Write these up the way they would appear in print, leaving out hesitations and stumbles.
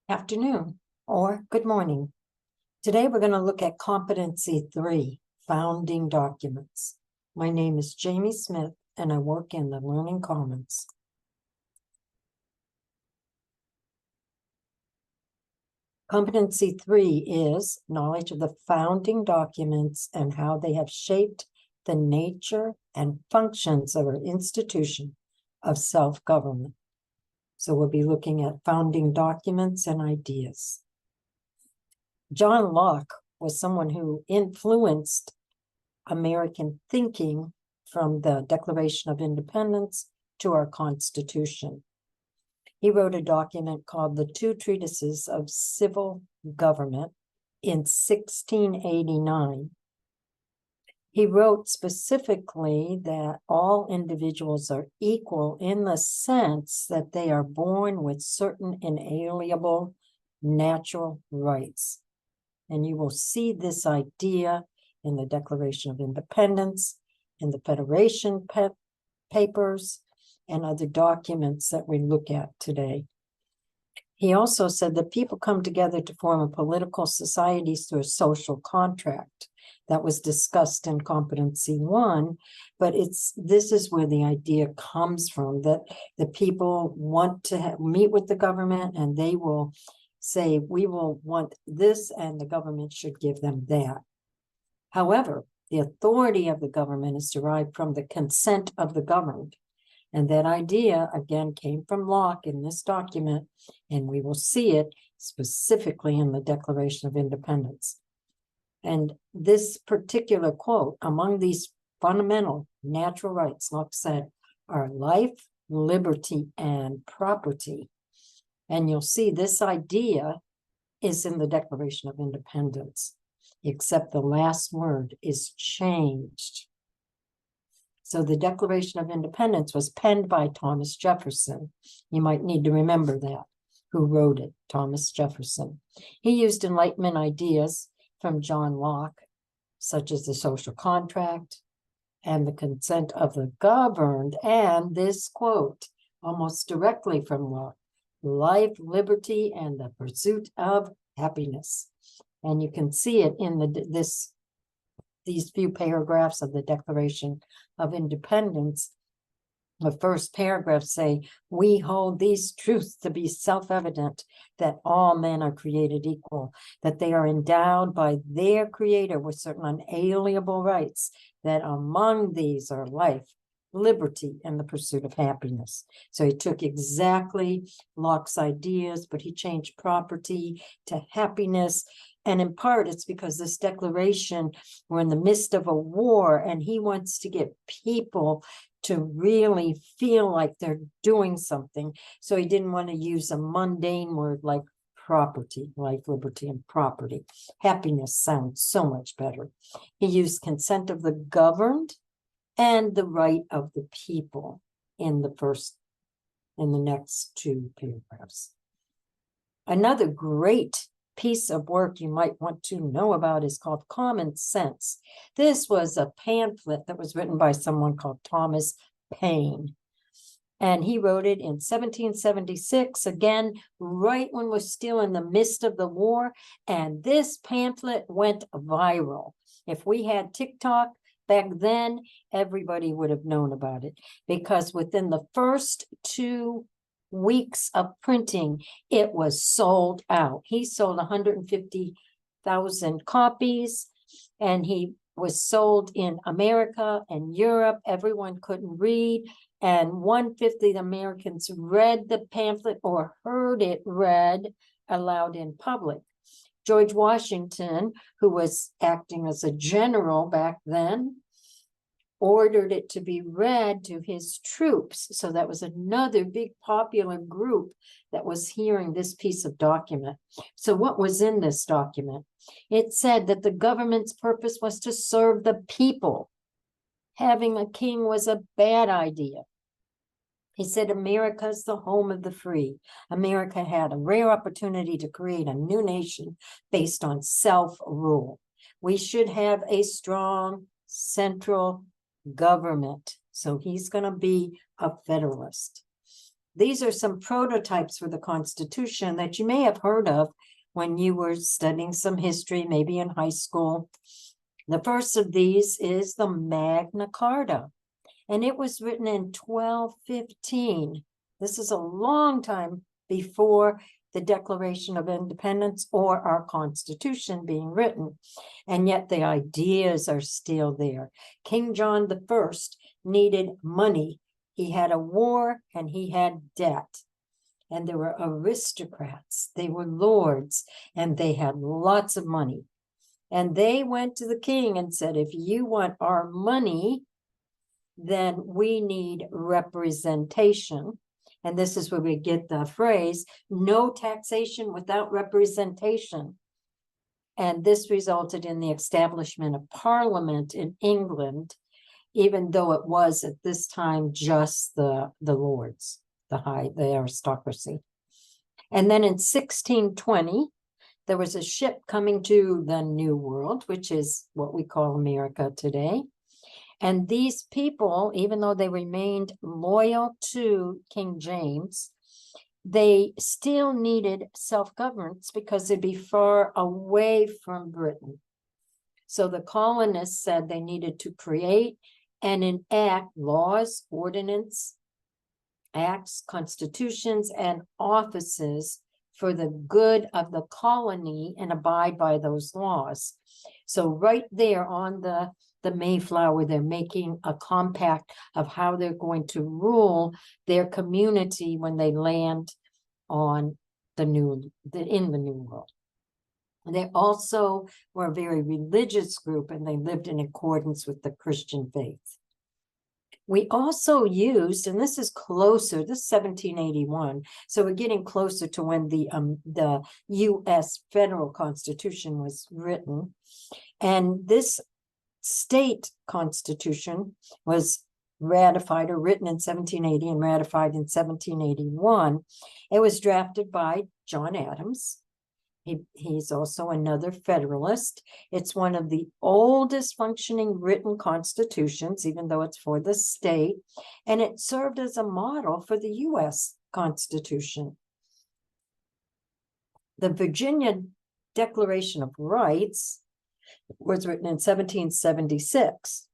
Afternoon or good morning. Today we're going to look at Competency 3, Founding Documents. My name is Jamie Smith and I work in the Learning Commons. Competency 3 is knowledge of the founding documents and how they have shaped the nature and functions of our institution of self-government. So we'll be looking at founding documents and ideas. John Locke was someone who influenced American thinking from the Declaration of Independence to our Constitution. He wrote a document called the Two Treatises of Civil Government in 1689. He wrote specifically that all individuals are equal in the sense that they are born with certain inalienable natural rights. And you will see this idea in the Declaration of Independence, in the Federation Papers, and other documents that we look at today. He also said that people come together to form a political society through a social contract. That was discussed in Competency 1, but this is where the idea comes from, that the people want to meet with the government and they will say, we will want this and the government should give them that. However, the authority of the government is derived from the consent of the governed. And that idea, again, came from Locke in this document, and we will see it specifically in the Declaration of Independence. And this particular quote, among these fundamental natural rights, Locke said, are life, liberty, and property. And you'll see this idea is in the Declaration of Independence, except the last word is changed. So the Declaration of Independence was penned by Thomas Jefferson. You might need to remember that, who wrote it, Thomas Jefferson. He used Enlightenment ideas from John Locke, such as the social contract and the consent of the governed, and this quote, almost directly from Locke, life, liberty, and the pursuit of happiness. And you can see it in these few paragraphs of the Declaration of Independence. The first paragraph say, we hold these truths to be self-evident, that all men are created equal, that they are endowed by their creator with certain unalienable rights, that among these are life, liberty, and the pursuit of happiness. So he took exactly Locke's ideas, but he changed property to happiness. And in part, it's because this declaration, we're in the midst of a war, and he wants to get people to really feel like they're doing something. So he didn't want to use a mundane word like property, life, liberty, and property. Happiness sounds so much better. He used consent of the governed and the right of the people in the next two paragraphs. Another great piece of work you might want to know about is called Common Sense. This was a pamphlet that was written by someone called Thomas Paine. And he wrote it in 1776, again, right when we're still in the midst of the war. And this pamphlet went viral. If we had TikTok back then, everybody would have known about it, because within the first 2 weeks of printing, it was sold out. He sold 150,000 copies, and he was sold in America and Europe. Everyone couldn't read, and 1/5 of the Americans read the pamphlet or heard it read aloud in public. George Washington, who was acting as a general back then, ordered it to be read to his troops. So that was another big popular group that was hearing this piece of document. So what was in this document? It said that the government's purpose was to serve the people. Having a king was a bad idea. He said, America is the home of the free. America had a rare opportunity to create a new nation based on self-rule. We should have a strong central government. So he's going to be a federalist. These are some prototypes for the Constitution that you may have heard of when you were studying some history, maybe in high school. The first of these is the Magna Carta, and it was written in 1215. This is a long time before the Declaration of Independence or our Constitution being written, and yet the ideas are still there. King John I needed money. He had a war and he had debt. And there were aristocrats, they were lords, and they had lots of money. And they went to the king and said, if you want our money, then we need representation. And this is where we get the phrase, no taxation without representation. And this resulted in the establishment of Parliament in England, even though it was at this time just the lords, the aristocracy. And then in 1620, there was a ship coming to the New World, which is what we call America today. And these people, even though they remained loyal to King James, they still needed self-governance because they'd be far away from Britain. So the colonists said they needed to create and enact laws, ordinance, acts, constitutions, and offices for the good of the colony and abide by those laws. So right there on the Mayflower, they're making a compact of how they're going to rule their community when they land on in the New World. And they also were a very religious group, and they lived in accordance with the Christian faith. We also used, and this is closer, this is 1781, so we're getting closer to when the U.S. federal Constitution was written. And this state constitution was ratified or written in 1780 and ratified in 1781. It was drafted by John Adams. He's also another Federalist. It's one of the oldest functioning written constitutions, even though it's for the state, and it served as a model for the U.S. Constitution. The Virginia Declaration of Rights was written in 1776.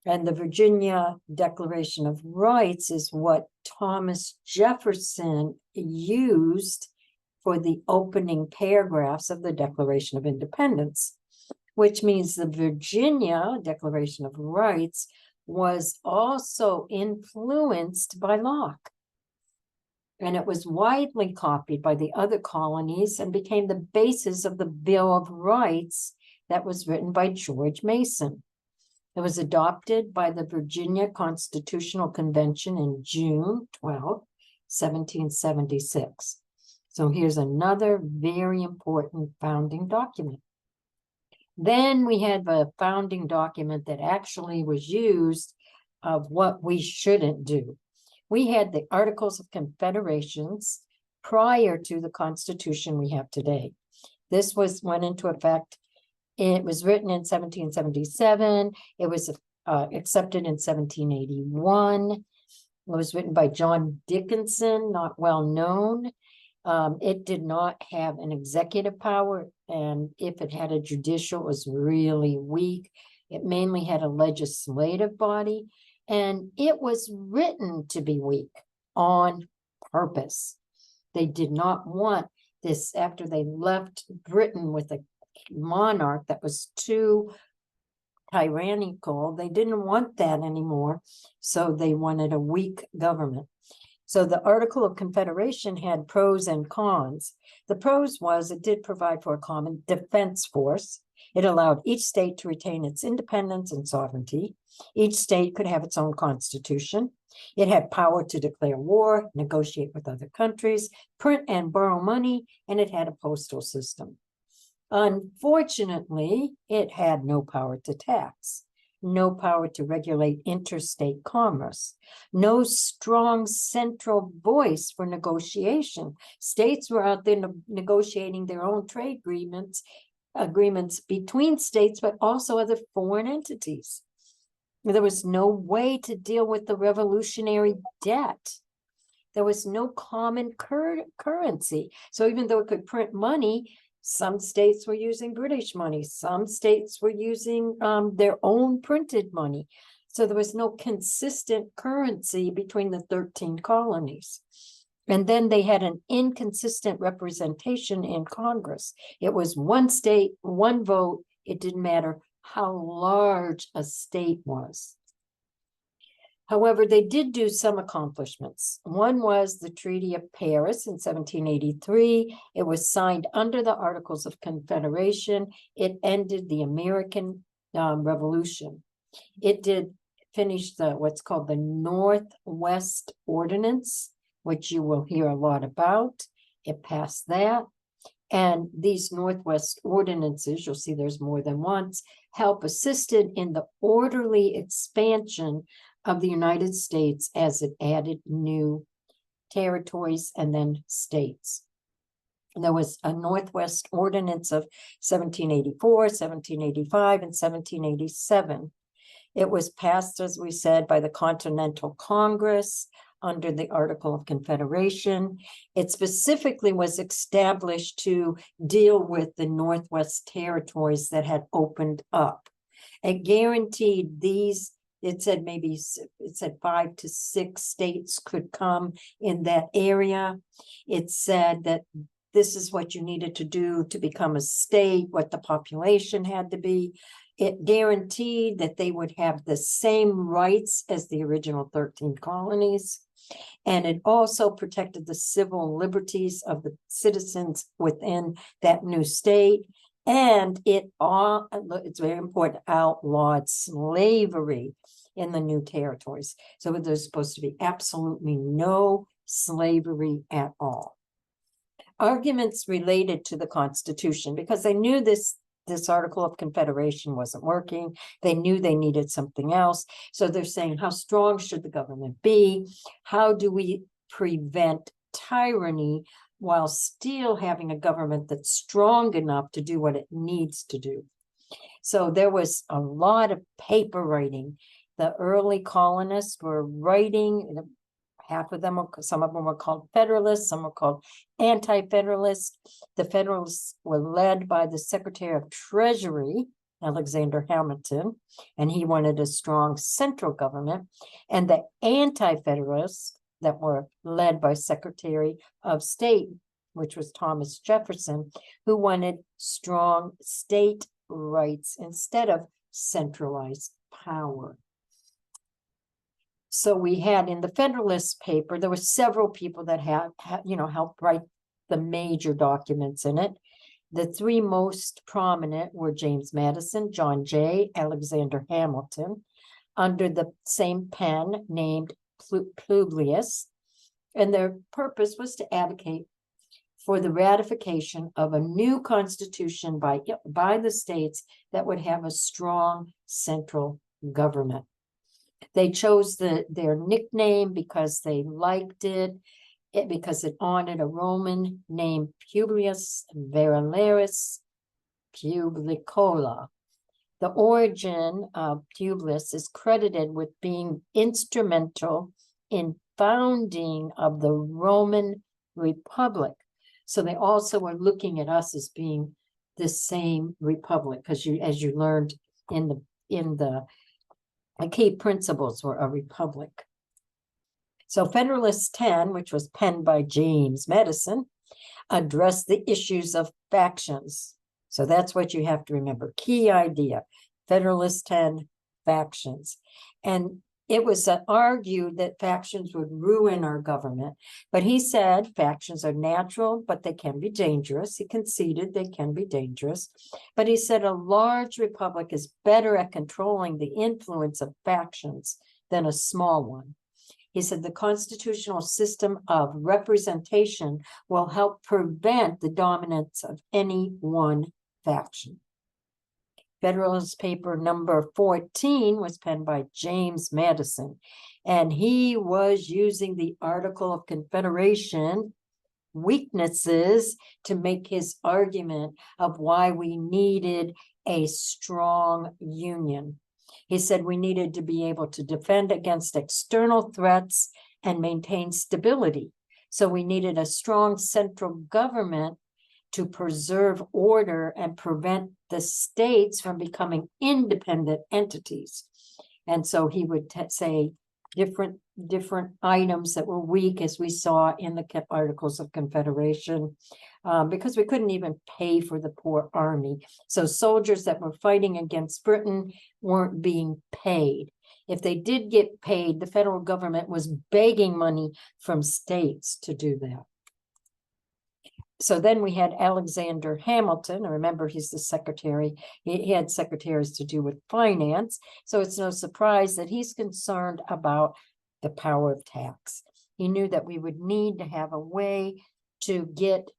And the Virginia Declaration of Rights is what Thomas Jefferson used for the opening paragraphs of the Declaration of Independence, which means the Virginia Declaration of Rights was also influenced by Locke. And it was widely copied by the other colonies and became the basis of the Bill of Rights that was written by George Mason. It was adopted by the Virginia Constitutional Convention in June 12, 1776. So here's another very important founding document. Then we had the founding document that actually was used of what we shouldn't do. We had the Articles of Confederations prior to the Constitution we have today. This went into effect. It was written in 1777. It was accepted in 1781. It was written by John Dickinson, not well known. It did not have an executive power, and if it had a judicial, it was really weak. It mainly had a legislative body, and it was written to be weak on purpose. They did not want this after they left Britain with a monarch that was too tyrannical. They didn't want that anymore, so they wanted a weak government. So the Article of Confederation had pros and cons. The pros was it did provide for a common defense force. It allowed each state to retain its independence and sovereignty. Each state could have its own constitution. It had power to declare war, negotiate with other countries, print and borrow money, and it had a postal system. Unfortunately, it had no power to tax, no power to regulate interstate commerce, no strong central voice for negotiation. States were out there negotiating their own trade agreements between states, but also other foreign entities. There was no way to deal with the revolutionary debt. there was no common currency. So even though it could print money, some states were using British money, some states were using their own printed money. So there was no consistent currency between the 13 colonies. And then they had an inconsistent representation in Congress. It was one state, one vote. It didn't matter how large a state was. However, they did do some accomplishments. One was the Treaty of Paris in 1783. It was signed under the Articles of Confederation. It ended the American Revolution. It did finish what's called the Northwest Ordinance, which you will hear a lot about. It passed that. And these Northwest ordinances, you'll see there's more than once, help assisted in the orderly expansion of the United States as it added new territories and then states. And there was a Northwest Ordinance of 1784, 1785, and 1787. It was passed, as we said, by the Continental Congress under the Article of Confederation. It specifically was established to deal with the Northwest territories that had opened up. It guaranteed these, it said 5 to 6 states could come in that area. It said that this is what you needed to do to become a state, what the population had to be. It guaranteed that they would have the same rights as the original 13 colonies. And it also protected the civil liberties of the citizens within that new state. And it's very important, outlawed slavery in the new territories. So there's supposed to be absolutely no slavery at all. Arguments related to the Constitution, because they knew this Article of Confederation wasn't working. They knew they needed something else. So they're saying, how strong should the government be? How do we prevent tyranny while still having a government that's strong enough to do what it needs to do? So there was a lot of paper writing. The early colonists were writing. Half of them, some of them were called Federalists, some were called Anti-Federalists. The Federalists were led by the Secretary of Treasury, Alexander Hamilton, and he wanted a strong central government. And the Anti-Federalists that were led by Secretary of State, which was Thomas Jefferson, who wanted strong state rights instead of centralized power. So we had in the Federalist paper, there were several people that had helped write the major documents in it. The three most prominent were James Madison, John Jay, Alexander Hamilton, under the same pen named Publius. And their purpose was to advocate for the ratification of a new constitution by the states that would have a strong central government. They chose their nickname because they liked it, because it honored a Roman named Publius Valerius Publicola. The origin of Publius is credited with being instrumental in founding of the Roman Republic. So they also were looking at us as being the same republic, because as you learned in the key principles were a republic. So Federalist 10, which was penned by James Madison, addressed the issues of factions. So that's what you have to remember. Key idea, Federalist 10, factions. And it was argued that factions would ruin our government. But he said factions are natural, but they can be dangerous. He conceded they can be dangerous. But he said a large republic is better at controlling the influence of factions than a small one. He said the constitutional system of representation will help prevent the dominance of any one faction. Federalist paper number 14 was penned by James Madison, and he was using the Article of Confederation weaknesses to make his argument of why we needed a strong union. He said we needed to be able to defend against external threats and maintain stability. So we needed a strong central government to preserve order and prevent the states from becoming independent entities. And so he would say different items that were weak, as we saw in the Articles of Confederation, because we couldn't even pay for the poor army. So soldiers that were fighting against Britain weren't being paid. If they did get paid, the federal government was begging money from states to do that. So then we had Alexander Hamilton. Remember, he's the secretary. He had secretaries to do with finance. So it's no surprise that he's concerned about the power of tax. He knew that we would need to have a way to get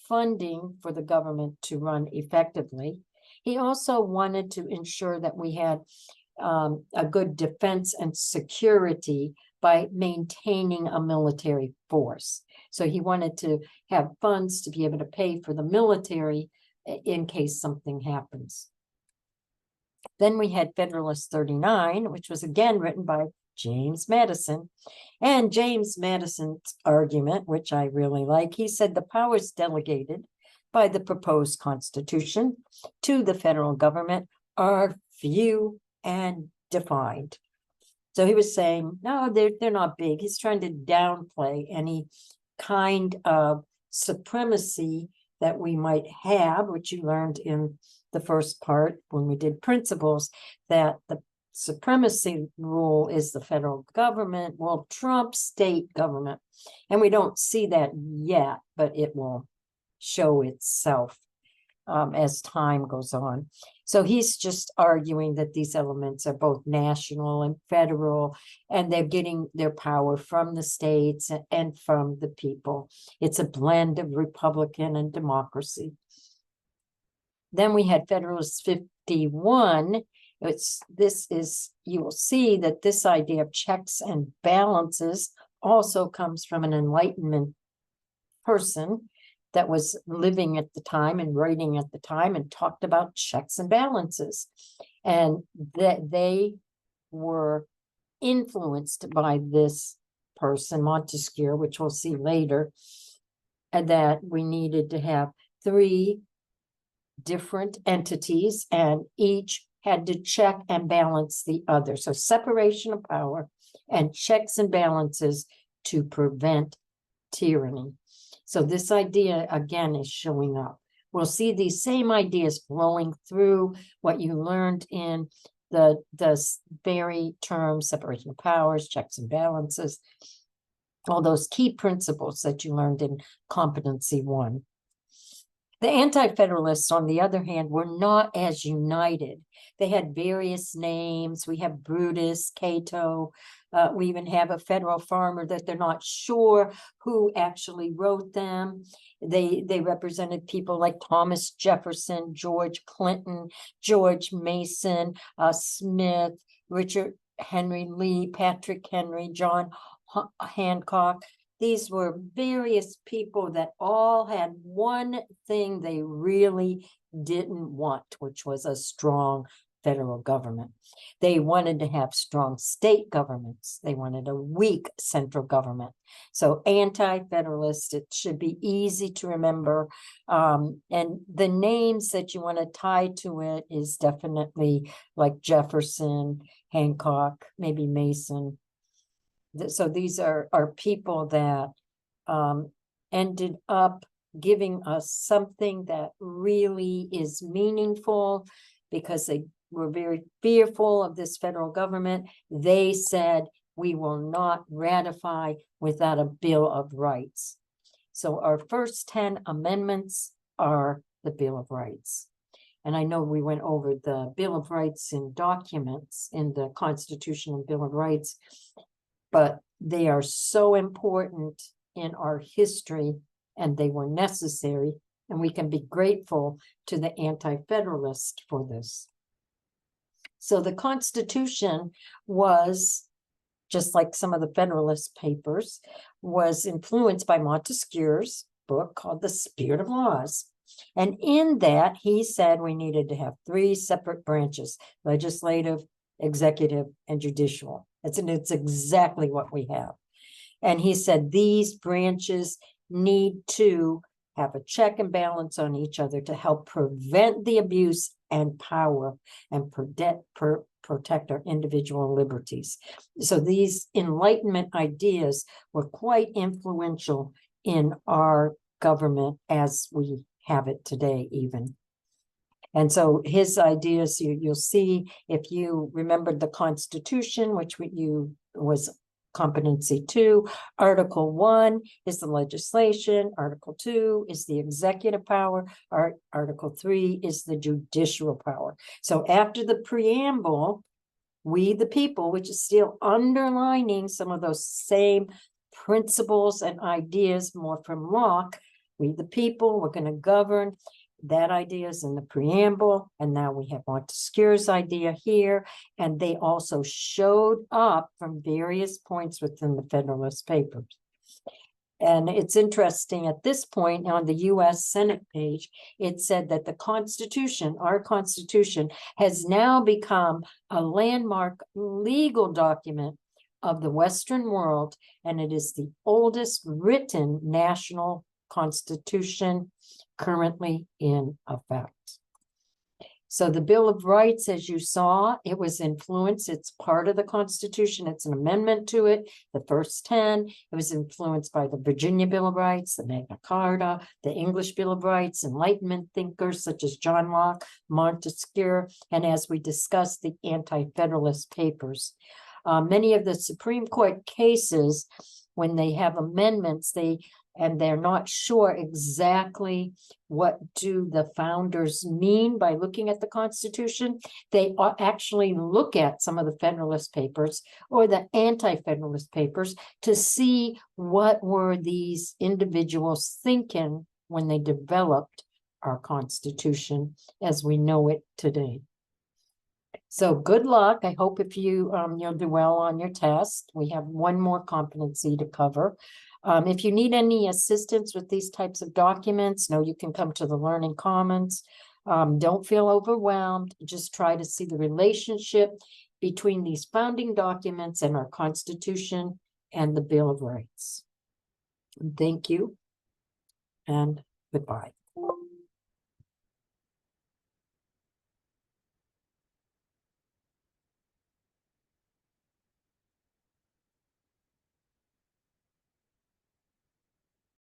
funding for the government to run effectively. He also wanted to ensure that we had a good defense and security by maintaining a military force. So he wanted to have funds to be able to pay for the military in case something happens. Then we had Federalist 39, which was again written by James Madison. And James Madison's argument, which I really like, he said the powers delegated by the proposed Constitution to the federal government are few and defined. So he was saying, no, they're not big. He's trying to downplay any kind of supremacy that we might have, which you learned in the first part when we did principles, that the supremacy rule is the federal government will trump state government. And we don't see that yet, but it will show itself as time goes on. So he's just arguing that these elements are both national and federal, and they're getting their power from the states and from the people. It's a blend of Republican and democracy. Then we had Federalist 51. You will see that this idea of checks and balances also comes from an Enlightenment person that was living at the time and writing at the time and talked about checks and balances. And that they were influenced by this person, Montesquieu, which we'll see later, and that we needed to have 3 different entities and each had to check and balance the other. So separation of power and checks and balances to prevent tyranny. So this idea, again, is showing up. We'll see these same ideas flowing through what you learned in the very terms, separation of powers, checks and balances, all those key principles that you learned in Competency 1. The Anti-Federalists, on the other hand, were not as united. They had various names. We have Brutus, Cato. We even have a federal farmer that they're not sure who actually wrote them. They represented people like Thomas Jefferson, George Clinton, George Mason, Smith, Richard Henry Lee, Patrick Henry, John Hancock. These were various people that all had one thing they really didn't want, which was a strong federal government. They wanted to have strong state governments. They wanted a weak central government. So anti-federalist, it should be easy to remember. And the names that you want to tie to it is definitely like Jefferson, Hancock, maybe Mason. So these are people that ended up giving us something that really is meaningful because they were very fearful of this federal government. They said, we will not ratify without a Bill of Rights. So our first 10 amendments are the Bill of Rights. And I know we went over the Bill of Rights in documents in the Constitution and Bill of Rights, but they are so important in our history and they were necessary, and we can be grateful to the Anti-Federalists for this. So the Constitution was, just like some of the Federalist papers, was influenced by Montesquieu's book called The Spirit of Laws. And in that, he said we needed to have 3 separate branches: legislative, executive, and judicial. It's exactly what we have. And he said these branches need to have a check and balance on each other to help prevent the abuse and power and protect our individual liberties. So these Enlightenment ideas were quite influential in our government as we have it today, even. And so his ideas, you'll see, if you remembered the Constitution, which was competency 2, Article 1 is the legislation, Article 2 is the executive power, Article 3 is the judicial power. So after the preamble, we the people, which is still underlining some of those same principles and ideas more from Locke, we the people, we're going to govern. That idea is in the preamble, and now we have Montesquieu's idea here, and they also showed up from various points within the Federalist Papers. And it's interesting, at this point on the U.S. Senate page, it said that the Constitution, our Constitution, has now become a landmark legal document of the Western world, and it is the oldest written national constitution currently in effect. So the Bill of Rights, as you saw, it was influenced. It's part of the Constitution. It's an amendment to it, the first 10. It was influenced by the Virginia Bill of Rights, the Magna Carta, the English Bill of Rights, Enlightenment thinkers such as John Locke, Montesquieu, and as we discussed, the Anti-Federalist Papers. Many of the Supreme Court cases, when they have amendments, and they're not sure exactly what do the founders mean by looking at the Constitution, they actually look at some of the Federalist Papers or the Anti-Federalist Papers to see what were these individuals thinking when they developed our Constitution as we know it today. So good luck. I hope if you'll do well on your test. We have one more competency to cover. If you need any assistance with these types of documents, know you can come to the Learning Commons. Don't feel overwhelmed. Just try to see the relationship between these founding documents and our Constitution and the Bill of Rights. Thank you and goodbye.